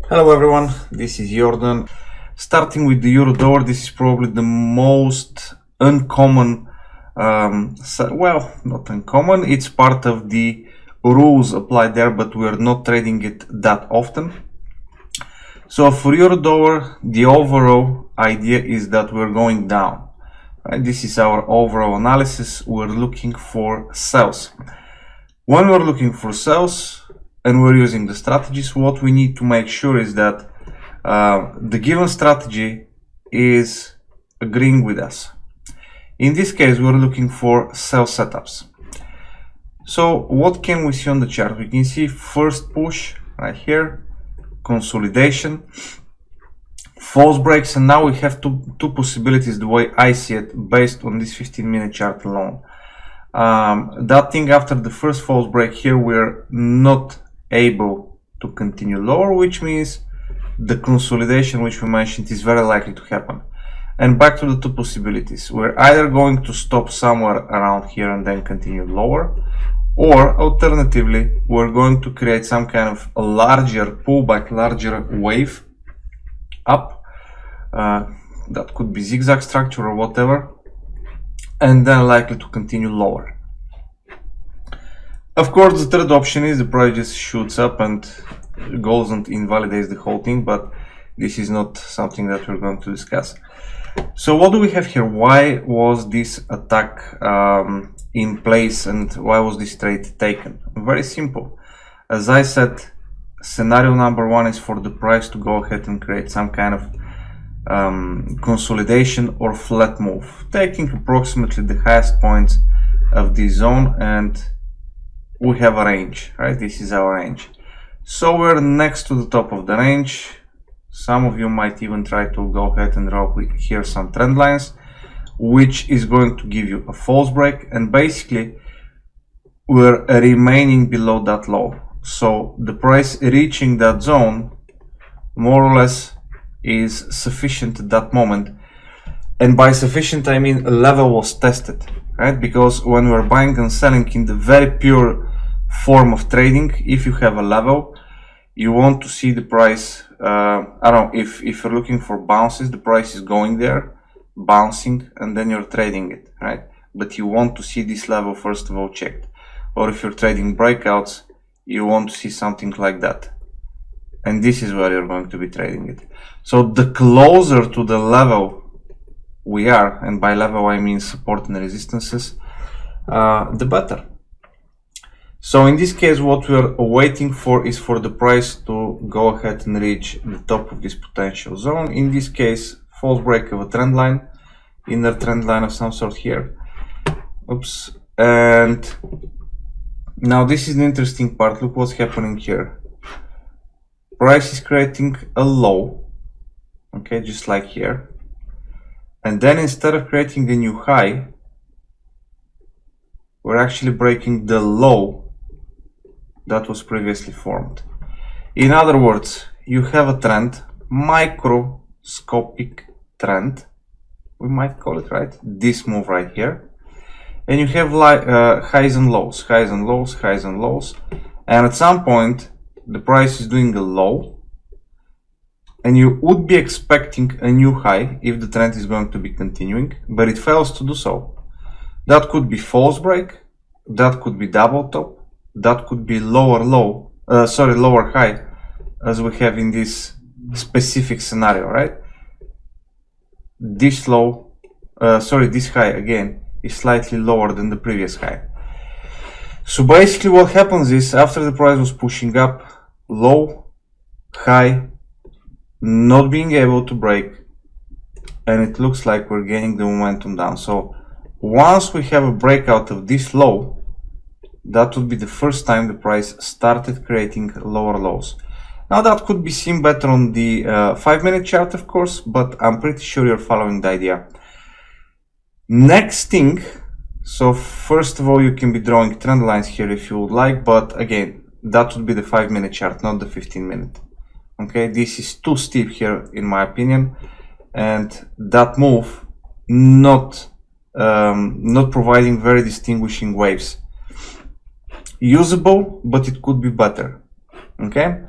Hello everyone, this is Jordan. Starting with the euro-dollar, this is probably the most uncommon, well, not uncommon, it's part of the rules applied there, but we're not trading it that often. So for euro-dollar, the overall idea is that we're going down. Right? This is our overall analysis. We're looking for sells. When we're looking for sells, and we're using the strategies, what we need to make sure is that the given strategy is agreeing with us. In this case, we're looking for sell setups. So what can we see on the chart? We can see first push right here, consolidation, false breaks, and now we have two possibilities the way I see it based on this 15-minute chart alone. That thing after the first false break here, we're not able to continue lower, which means the consolidation which we mentioned is very likely to happen. And back to the two possibilities, we're either going to stop somewhere around here and then continue lower, or alternatively we're going to create some kind of a larger pullback, larger wave up, that could be zigzag structure or whatever, and then likely to continue lower. Of course, the third option is the price just shoots up and goes and invalidates the whole thing, but this is not something that we're going to discuss. So what do we have here? Why was this attack in place and why was this trade taken? Very simple. As I said, scenario number one is for the price to go ahead and create some kind of consolidation or flat move, taking approximately the highest points of this zone, and we have a range, right? This is our range. So we're next to the top of the range. Some of you might even try to go ahead and draw here some trend lines, which is going to give you a false break, and basically we're remaining below that low. So the price reaching that zone more or less is sufficient at that moment. And by sufficient I mean a level was tested, right? Because when we're buying and selling in the very pure form of trading, if you have a level, you want to see the price, I don't know, if you're looking for bounces, the price is going there, bouncing, and then you're trading it, right? But you want to see this level first of all checked. Or if you're trading breakouts, you want to see something like that. And this is where you're going to be trading it. So the closer to the level we are, and by level I mean support and resistances, the better. So in this case, what we're waiting for is for the price to go ahead and reach the top of this potential zone. In this case, false break of a trend line, inner trend line of some sort here. Oops. And now this is the interesting part. Look what's happening here. Price is creating a low, okay, just like here. And then instead of creating a new high, we're actually breaking the low that was previously formed. In other words, you have a trend, microscopic trend, we might call it, right? This move right here. And you have like highs and lows, highs and lows, highs and lows. And at some point, the price is doing a low, and you would be expecting a new high if the trend is going to be continuing, but it fails to do so. That could be false break, that could be double top, that could be lower high, as we have in this specific scenario, right? This low, this high again is slightly lower than the previous high. So basically what happens is, after the price was pushing up, low, high, not being able to break, and it looks like we're gaining the momentum down. So once we have a breakout of this low, that would be the first time the price started creating lower lows. Now that could be seen better on the 5-minute chart, of course, but I'm pretty sure you're following the idea. Next thing, so first of all, you can be drawing trend lines here if you would like, but again, that would be the 5-minute chart, not the 15-minute. Okay, this is too steep here in my opinion, and that move not providing very distinguishing waves. Usable, but it could be better. Okay,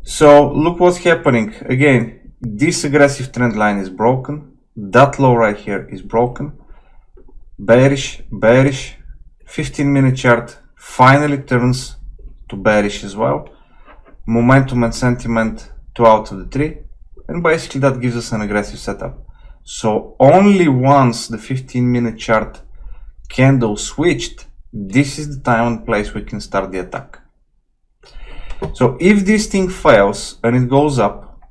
So look what's happening. Again, this aggressive trend line is broken. That low right here is broken. Bearish, bearish. 15-minute chart finally turns to bearish as well. Momentum and sentiment 2 out of the 3. And basically that gives us an aggressive setup. So only once the 15-minute chart candle switched, this is the time and place we can start the attack. So if this thing fails and it goes up,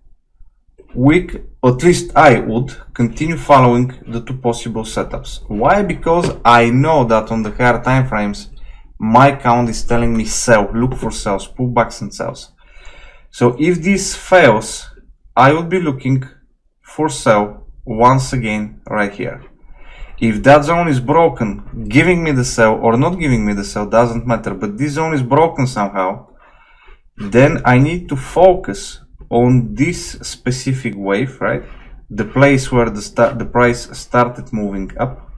at least I would continue following the two possible setups. Why? Because I know that on the higher time frames, my count is telling me sell, look for sells, pullbacks and sells. So if this fails, I would be looking for sell once again right here. If that zone is broken, giving me the sell or not giving me the sell doesn't matter, but this zone is broken somehow, then I need to focus on this specific wave, right? The place where the price started moving up,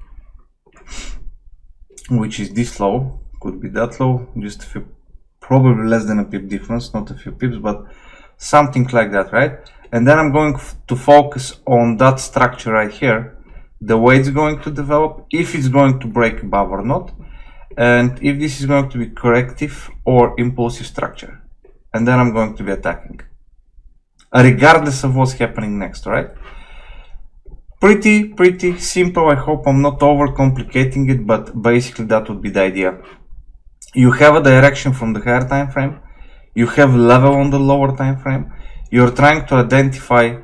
which is this low, could be that low, just a few, probably less than a pip difference, not a few pips, but something like that, right? And then I'm going to focus on that structure right here, the way it's going to develop, if it's going to break above or not, and if this is going to be corrective or impulsive structure. And then I'm going to be attacking, regardless of what's happening next, right? Pretty simple. I hope I'm not overcomplicating it, but basically that would be the idea. You have a direction from the higher time frame, you have a level on the lower time frame, you're trying to identify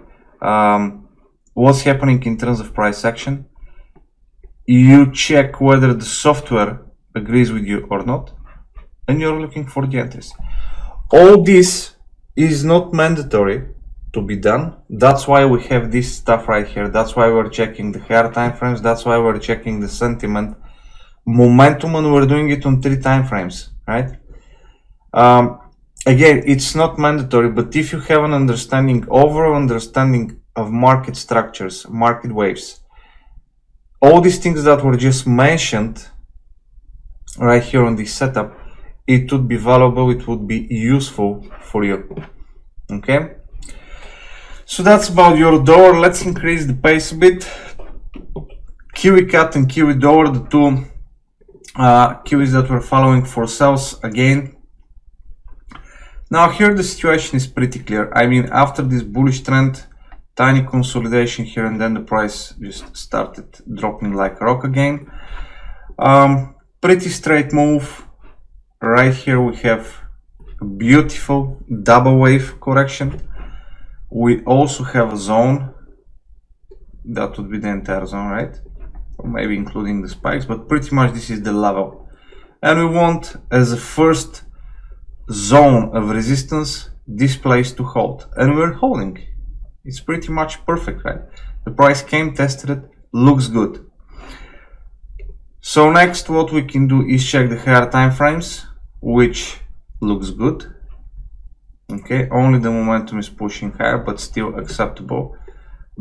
what's happening in terms of price action, you check whether the software agrees with you or not, and you're looking for the entries. All this is not mandatory to be done. That's why we have this stuff right here. That's why we're checking the higher time frames. That's why we're checking the sentiment, momentum, and we're doing it on 3 time frames, right? Again, it's not mandatory, but if you have an understanding, overall understanding of market structures, market waves, all these things that were just mentioned right here on this setup, it would be valuable, it would be useful for you. Okay, so that's about euro dollar. Let's increase the pace a bit. Kiwi cat and Kiwi dollar, the two Kiwis that we're following for sells again. Now here the situation is pretty clear. I mean, after this bullish trend, tiny consolidation here, and then the price just started dropping like a rock again. Pretty straight move. Right here we have a beautiful double wave correction. We also have a zone. That would be the entire zone, right? Or maybe including the spikes, but pretty much this is the level. And we want, as a first zone of resistance, this place to hold. And we're holding. It's pretty much perfect, right? The price came, tested it, looks good. So next what we can do is check the higher time frames, which looks good. Okay, only the momentum is pushing higher, but still acceptable,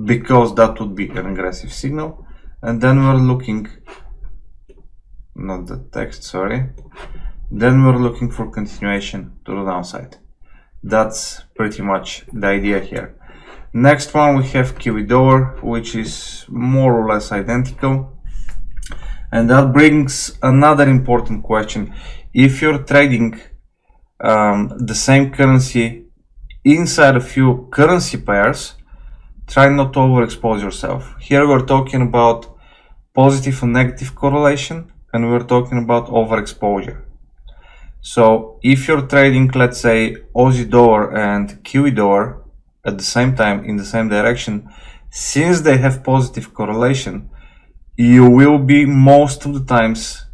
because that would be an aggressive signal. And then we're looking, not the text, sorry. Then we're looking for continuation to the downside. That's pretty much the idea here. Next one we have Kiwi dollar, which is more or less identical. And that brings another important question. If you're trading the same currency inside a few currency pairs, try not to overexpose yourself. Here we're talking about positive and negative correlation, and we're talking about overexposure. So if you're trading, let's say, Aussie dollar and Kiwi dollar at the same time in the same direction, since they have positive correlation, you will be most of the times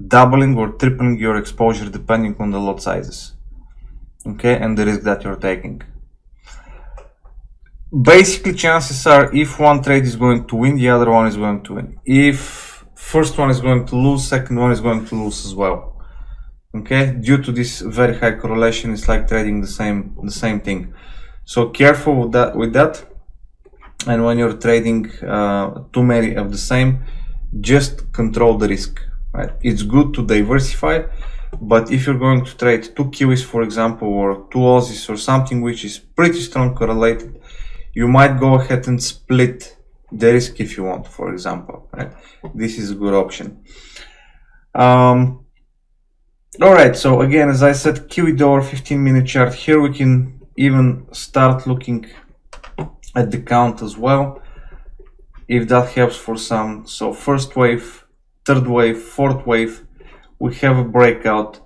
doubling or tripling your exposure depending on the lot sizes, okay, and the risk that you're taking. Basically, chances are, if one trade is going to win, the other one is going to win. If first one is going to lose, second one is going to lose as well. Okay, due to this very high correlation, it's like trading the same thing. So careful with that. And when you're trading too many of the same, just control the risk. Right? It's good to diversify, But if you're going to trade 2 Kiwis, for example, or 2 Aussies or something which is pretty strong correlated, you might go ahead and split the risk if you want, for example, right? This is a good option. All right, so again, as I said, Kiwi dollar 15-minute chart. Here we can even start looking at the count as well, if that helps for some. So first wave, third wave, fourth wave, we have a breakout,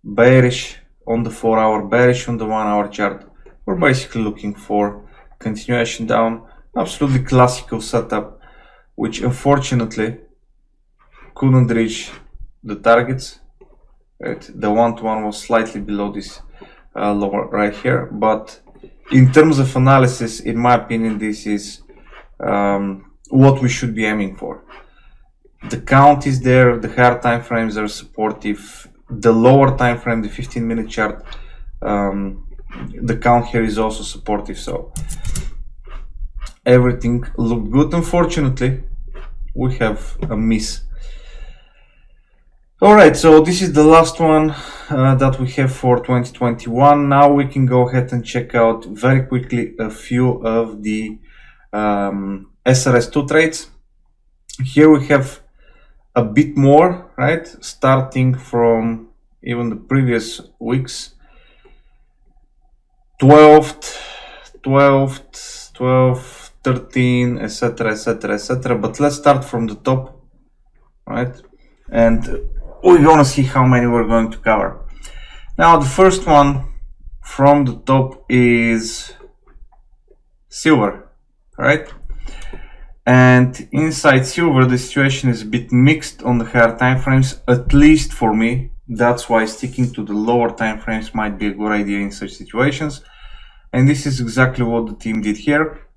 bearish on the 4-hour, bearish on the 1-hour chart. We're basically looking for continuation down. Absolutely classical setup, which unfortunately couldn't reach the targets. Right? The 1-to-1 was slightly below this lower right here, but in terms of analysis, in my opinion, this is what we should be aiming for. The count is there, the higher time frames are supportive, the lower time frame, the 15-minute chart, the count here is also supportive, so everything looked good. Unfortunately, we have a miss. Alright, so this is the last one that we have for 2021. Now we can go ahead and check out very quickly a few of the SRS2 trades. Here we have a bit more, right? Starting from even the previous weeks. 12th, 13, etc, etc, etc. But let's start from the top, right? And we're gonna see how many we're going to cover. Now the first one from the top is silver, right? And inside silver the situation is a bit mixed on the higher time frames, at least for me. That's why sticking to the lower time frames might be a good idea in such situations. And this is exactly what the team did here.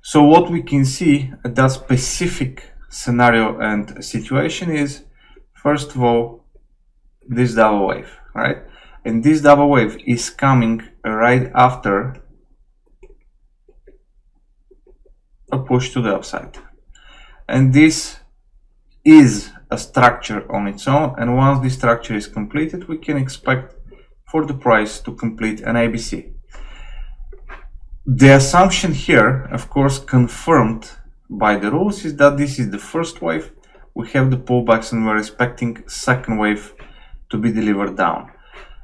So what we can see at that specific scenario and situation is, first of all, this double wave, right? And this double wave is coming right after a push to the upside. And this is a structure on its own, and once this structure is completed, we can expect for the price to complete an ABC. The assumption here, of course, confirmed by the rules, is that this is the first wave. We have the pullbacks and we're expecting second wave to be delivered down.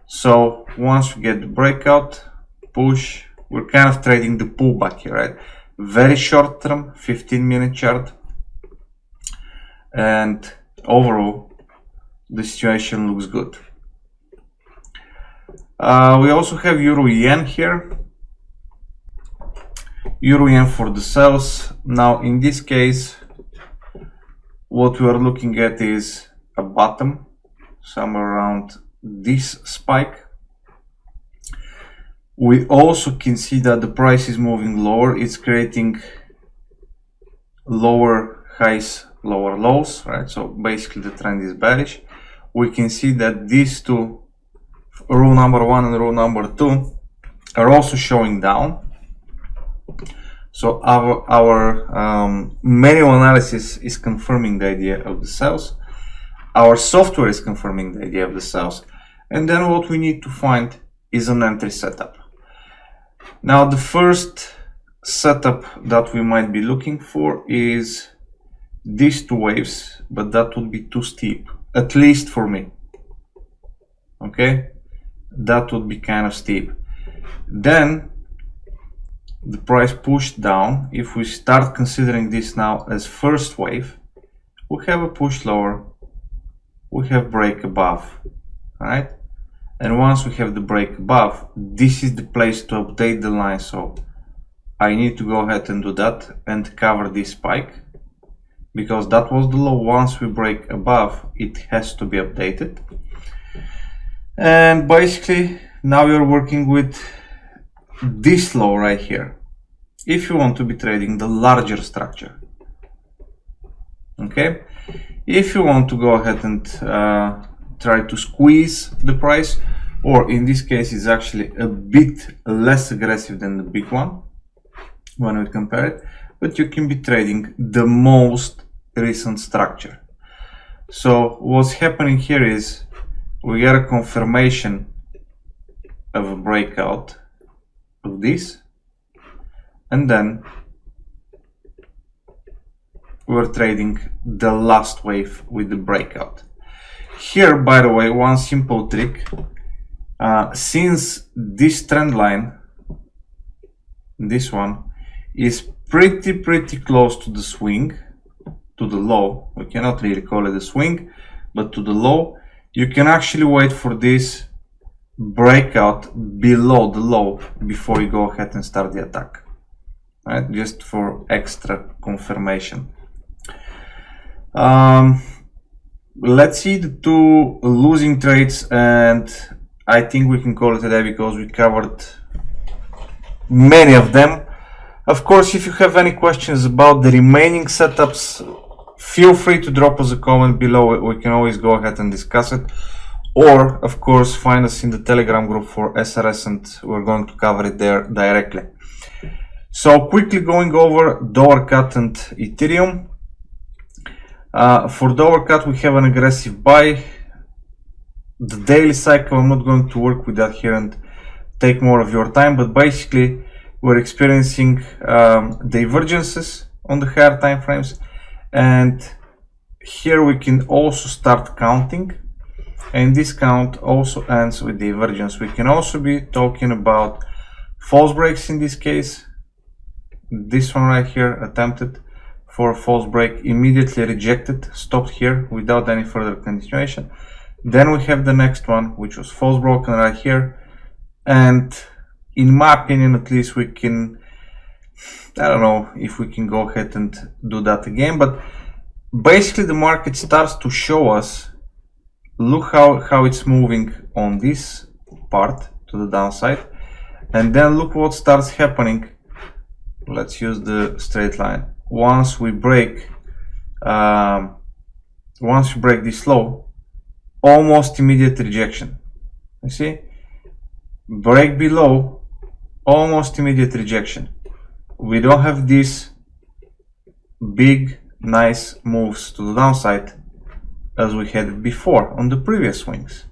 So once we get the breakout, push, we're kind of trading the pullback here, right? Very short term, 15-minute chart. And overall, the situation looks good. We also have Euro Yen here. Euro Yen for the sells. Now in this case, what we are looking at is a bottom somewhere around this spike. We also can see that the price is moving lower. It's creating lower highs, lower lows, right? So basically the trend is bearish. We can see that these two, rule number 1 and rule number 2, are also showing down. So our manual analysis is confirming the idea of the sells. Our software is confirming the idea of the sells. And then what we need to find is an entry setup. Now the first setup that we might be looking for is these two waves, but that would be too steep, at least for me. Okay, that would be kind of steep. Then the price pushed down. If we start considering this now as first wave, we have a push lower, we have break above, right? And once we have the break above, this is the place to update the line. So I need to go ahead and do that and cover this spike, because that was the low. Once we break above, it has to be updated. And basically now you're working with this low right here if you want to be trading the larger structure. Okay, if you want to go ahead and try to squeeze the price, or in this case is actually a bit less aggressive than the big one when we compare it, but you can be trading the most recent structure. So what's happening here is we get a confirmation of a breakout of this, and then we're trading the last wave with the breakout. Here, by the way, one simple trick, since this trend line, this one, is pretty close to the swing, to the low, we cannot really call it a swing, but to the low, you can actually wait for this breakout below the low before you go ahead and start the attack, right? Just for extra confirmation. Let's see the two losing trades, and I think we can call it a day because we covered many of them. Of course, if you have any questions about the remaining setups, feel free to drop us a comment below. We can always go ahead and discuss it, or of course find us in the Telegram group for SRS, and we're going to cover it there directly. So quickly going over dollar cut and Ethereum. For dollar cut, we have an aggressive buy. The daily cycle, I'm not going to work with that here and take more of your time, but basically we're experiencing divergences on the higher time frames, and here we can also start counting, and this count also ends with divergence. We can also be talking about false breaks in this case. This one right here attempted for a false break, immediately rejected, stopped here without any further continuation. Then we have the next one, which was false broken right here, and in my opinion at least, we can, I don't know if we can go ahead and do that again, but basically the market starts to show us, look how it's moving on this part to the downside, and then look what starts happening. Let's use the straight line. Once we break this low, almost immediate rejection. You see, break below, almost immediate rejection. We don't have these big nice moves to the downside as we had before on the previous swings.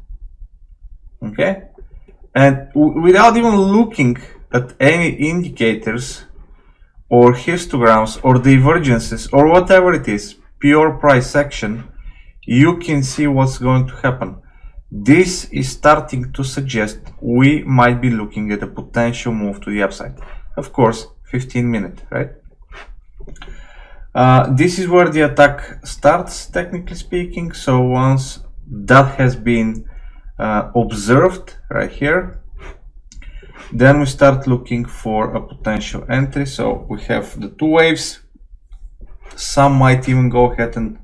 Okay, and without even looking at any indicators or histograms or divergences or whatever it is, pure price action, you can see what's going to happen. This is starting to suggest we might be looking at a potential move to the upside. Of course, 15-minute, right? This is where the attack starts, technically speaking. So once that has been observed right here, then we start looking for a potential entry. So we have the two waves. Some might even go ahead and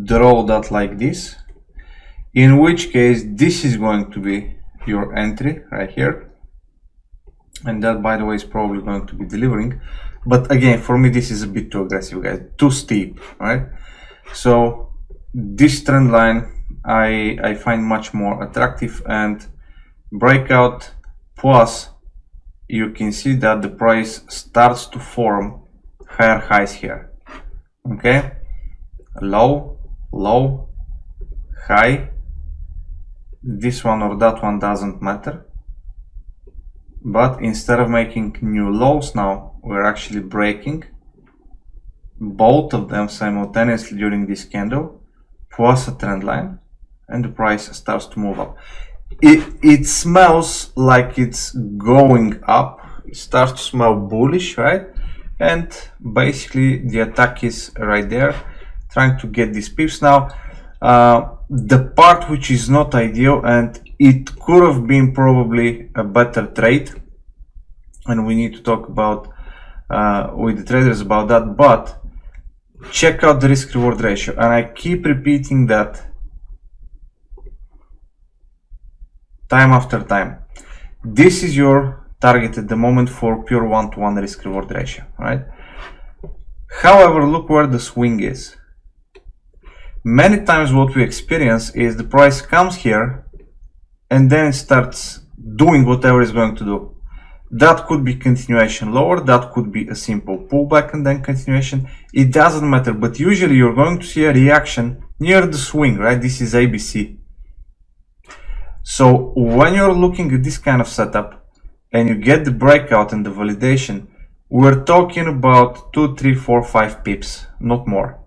draw that like this, in which case this is going to be your entry right here, and that, by the way, is probably going to be delivering. But again, for me this is a bit too aggressive, guys, too steep, right? So this trend line I find much more attractive, and breakout plus you can see that the price starts to form higher highs here. Okay, low, low, high, this one or that one doesn't matter, but instead of making new lows, now we're actually breaking both of them simultaneously during this candle plus a trend line, and the price starts to move up. It smells like it's going up, it starts to smell bullish, right? And basically the attack is right there, trying to get these pips. Now the part which is not ideal, and it could have been probably a better trade, and we need to talk about with the traders about that, but check out the risk reward ratio, and I keep repeating that time after time. This is your target at the moment for pure one-to-one risk reward ratio, right? However, look where the swing is. Many times what we experience is the price comes here and then it starts doing whatever it's going to do. That could be continuation lower, that could be a simple pullback and then continuation. It doesn't matter, but usually you're going to see a reaction near the swing, right? This is ABC. So when you're looking at this kind of setup and you get the breakout and the validation, we're talking about 2, 3, 4, 5 pips, not more.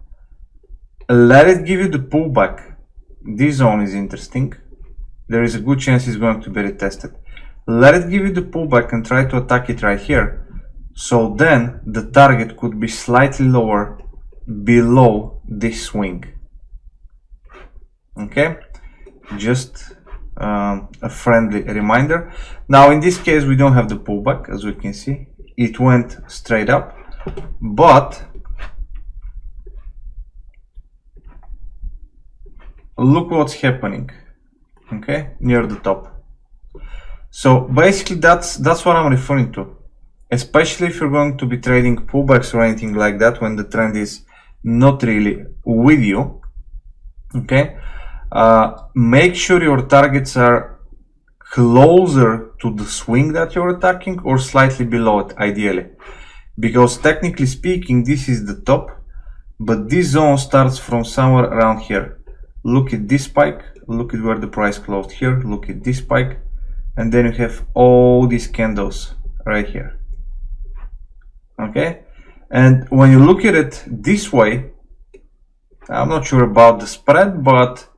Let it give you the pullback. This zone is interesting. There is a good chance it's going to be retested. Let it give you the pullback and try to attack it right here. So then the target could be slightly lower below this swing. Okay, just a friendly reminder. Now in this case we don't have the pullback, as we can see. It went straight up, but look what's happening, okay, near the top. So basically that's what I'm referring to, especially if you're going to be trading pullbacks or anything like that when the trend is not really with you. Okay, make sure your targets are closer to the swing that you're attacking or slightly below it, ideally, because technically speaking this is the top, but this zone starts from somewhere around here. Look at this spike, look at where the price closed here, look at this spike, and then you have all these candles right here. Okay, and when you look at it this way, I'm not sure about the spread, but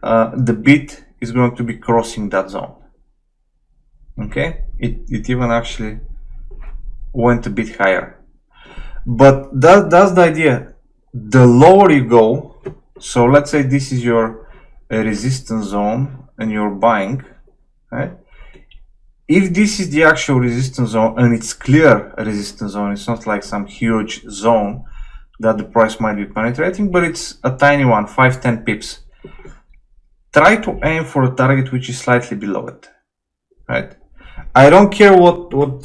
the bid is going to be crossing that zone. Okay, it even actually went a bit higher, but that's the idea. The lower you go, so let's say this is your resistance zone and you're buying, right? If this is the actual resistance zone and it's clear resistance zone, it's not like some huge zone that the price might be penetrating, but it's a tiny one, 5-10 pips. Try to aim for a target which is slightly below it, right? I don't care what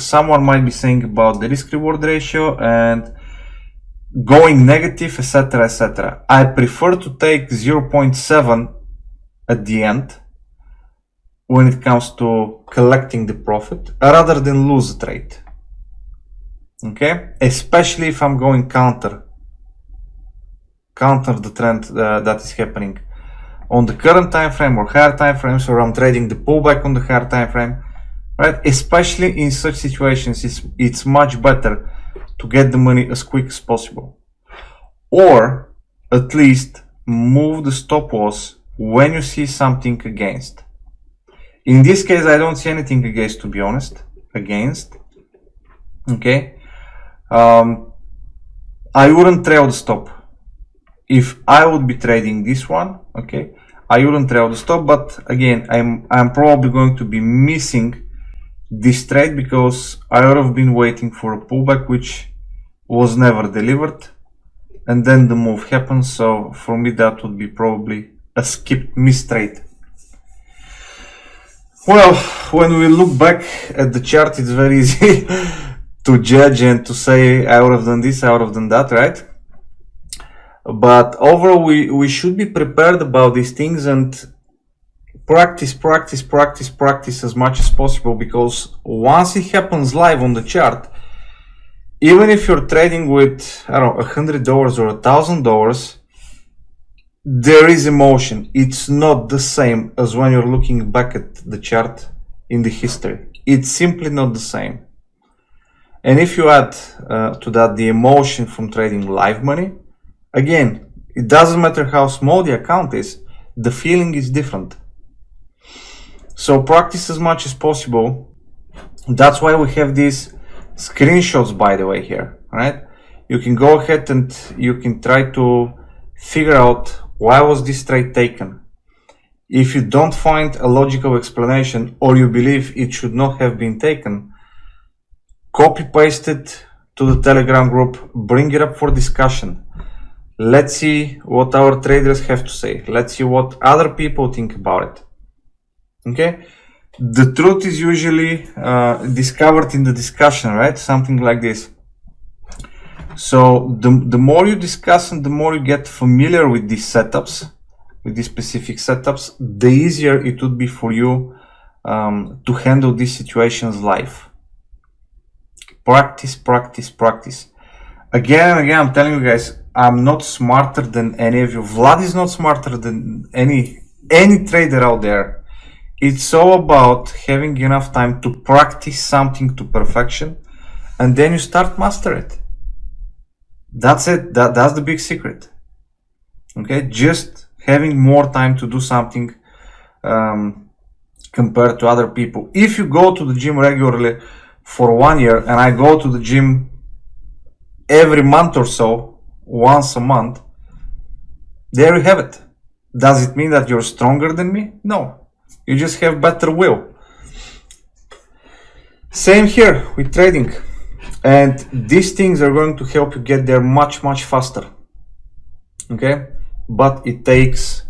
someone might be saying about the risk reward ratio and going negative, etc., etc. I prefer to take 0.7 at the end when it comes to collecting the profit rather than lose a trade. Okay, especially if I'm going counter the trend that is happening on the current time frame or higher time frames, or I'm trading the pullback on the higher time frame, right? Especially in such situations, it's much better to get the money as quick as possible, or at least move the stop loss when you see something against. In this case, I don't see anything against, to be honest, against. Okay, I wouldn't trail the stop. If I would be trading this one, okay, I wouldn't trail the stop, but again, I'm probably going to be missing this trade because I would have been waiting for a pullback which was never delivered, and then the move happens. So for me, that would be probably a skipped missed trade. Well, when we look back at the chart, it's very easy to judge and to say I would have done this, I would have done that, right? But overall, we should be prepared about these things and practice as much as possible, because once it happens live on the chart, even if you're trading with, I don't know, $100 or $1,000, there is emotion. It's not the same as when you're looking back at the chart in the history. It's simply not the same. And if you add to that the emotion from trading live money, again, it doesn't matter how small the account is, the feeling is different. So practice as much as possible. That's why we have these screenshots, by the way, here, right? You can go ahead and you can try to figure out why was this trade taken. If you don't find a logical explanation, or you believe it should not have been taken, copy paste it to the Telegram group, bring it up for discussion. Let's see what our traders have to say. Let's see what other people think about it. Okay? The truth is usually discovered in the discussion, right? Something like this. So the more you discuss and the more you get familiar with these setups, with these specific setups, the easier it would be for you to handle these situations live. Practice, practice, practice. Again and again, I'm telling you guys, I'm not smarter than any of you. Vlad is not smarter than any trader out there. It's all about having enough time to practice something to perfection, and then you start master it. That's it. That's the big secret. Okay, just having more time to do something compared to other people. If you go to the gym regularly for 1 year, and I go to the gym every month or so, once a month, there you have it. Does it mean that you're stronger than me? No, you just have better will. Same here with trading, and these things are going to help you get there much faster. Okay, but it takes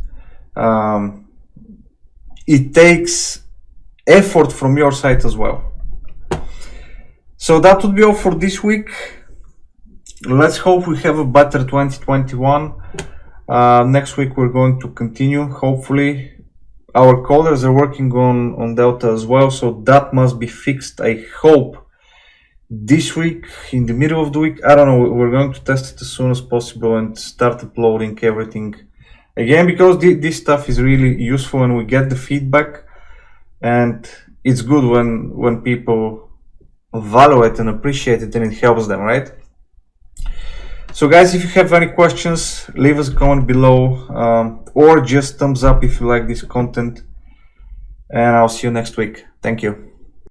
effort from your side as well. So that would be all for this week. Let's hope we have a better 2021. Next week we're going to continue. Hopefully our callers are working on Delta as well, so that must be fixed, I hope, this week, in the middle of the week. I don't know, we're going to test it as soon as possible and start uploading everything again, because this stuff is really useful and we get the feedback, and it's good when people value it and appreciate it, and it helps them, right? So guys, if you have any questions, leave us a comment below, or just thumbs up if you like this content, and I'll see you next week. Thank you.